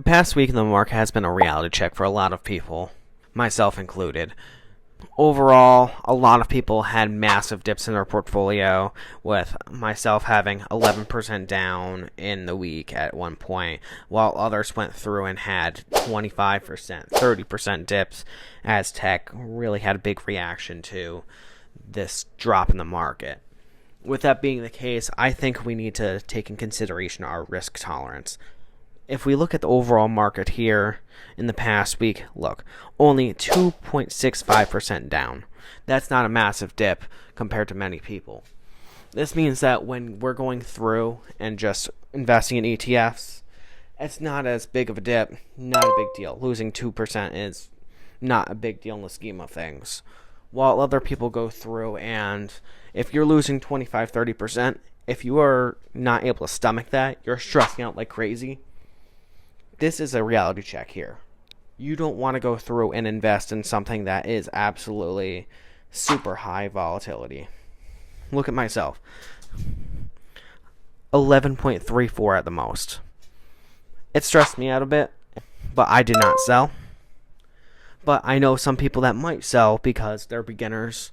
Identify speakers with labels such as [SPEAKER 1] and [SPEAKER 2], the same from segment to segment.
[SPEAKER 1] past week in the market has been a reality check for a lot of people, myself included. Overall, a lot of people had massive dips in their portfolio, with myself having 11% down in the week at one point, while others went through and had 25%, 30% dips, as tech really had a big reaction to this drop in the market. With that being the case, I think we need to take in consideration our risk tolerance. If we look at the overall market here in the past week, look, only 2.65% down. That's not a massive dip compared to many people. This means that when we're going through and just investing in ETFs, it's not as big of a dip, not a big deal. Losing 2% is not a big deal in the scheme of things. While other people go through and if you're losing 25, 30%, if you are not able to stomach that, you're stressing out like crazy. This is a reality check here. You don't want to go through and invest in something that is absolutely super high volatility. Look at myself. 11.34 at the most. It stressed me out a bit, but I did not sell. But I know some people that might sell because they're beginners,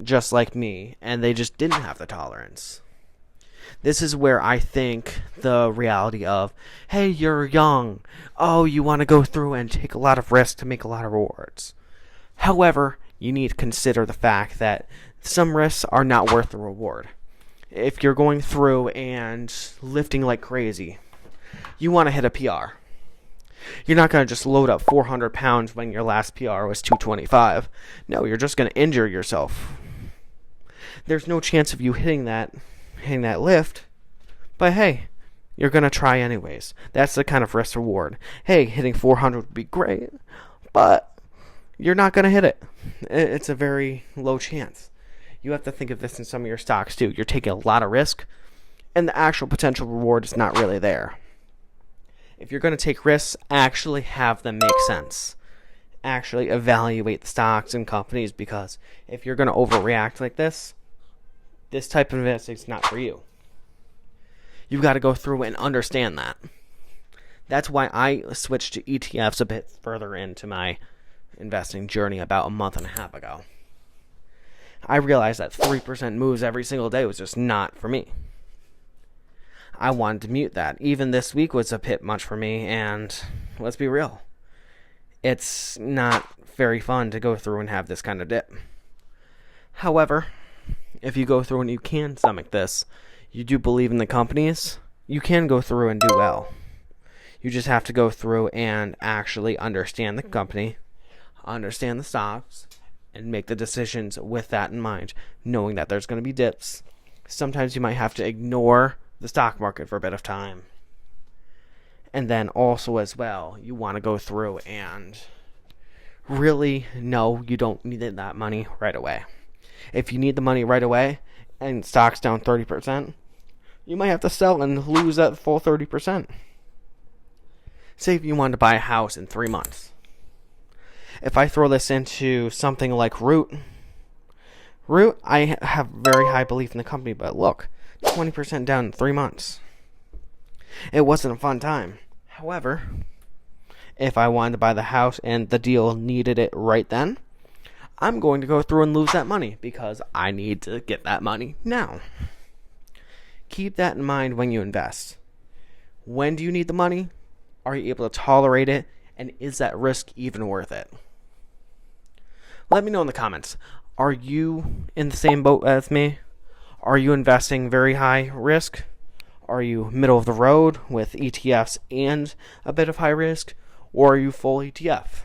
[SPEAKER 1] just like me, and they just didn't have the tolerance. This is where I think the reality of, hey, you're young. Oh, you want to go through and take a lot of risks to make a lot of rewards. However, you need to consider the fact that some risks are not worth the reward. If you're going through and lifting like crazy, you want to hit a PR. You're not going to just load up 400 pounds when your last PR was 225. No, you're just going to injure yourself. There's no chance of you hitting that lift, but hey, you're going to try anyways. That's the kind of risk reward. Hey, hitting 400 would be great, but you're not going to hit it. It's a very low chance. You have to think of this in some of your stocks too. You're taking a lot of risk, and the actual potential reward is not really there. If you're going to take risks, actually have them make sense. Actually evaluate the stocks and companies, because if you're going to overreact like this type of investing is not for you. You've got to go through and understand that. That's why I switched to ETFs a bit further into my investing journey about a month and a half ago. I realized that 3% moves every single day was just not for me. I wanted to mute that. Even this week was a bit much for me, and let's be real, it's not very fun to go through and have this kind of dip. However, if you go through and you can stomach this, you do believe in the companies, you can go through and do well. You just have to go through and actually understand the company, understand the stocks, and make the decisions with that in mind, knowing that there's going to be dips. Sometimes you might have to ignore the stock market for a bit of time. And then also as well, you want to go through and really know you don't need that money right away. If you need the money right away and stock's down 30%, you might have to sell and lose that full 30%. Say if you wanted to buy a house in 3 months. If I throw this into something like Root, I have very high belief in the company, but look, 20% down in 3 months. It wasn't a fun time. However, if I wanted to buy the house and the deal needed it right then, I'm going to go through and lose that money because I need to get that money now. Keep that in mind when you invest. When do you need the money? Are you able to tolerate it? And is that risk even worth it? Let me know in the comments. Are you in the same boat as me? Are you investing very high risk? Are you middle of the road with ETFs and a bit of high risk? Or are you full ETF?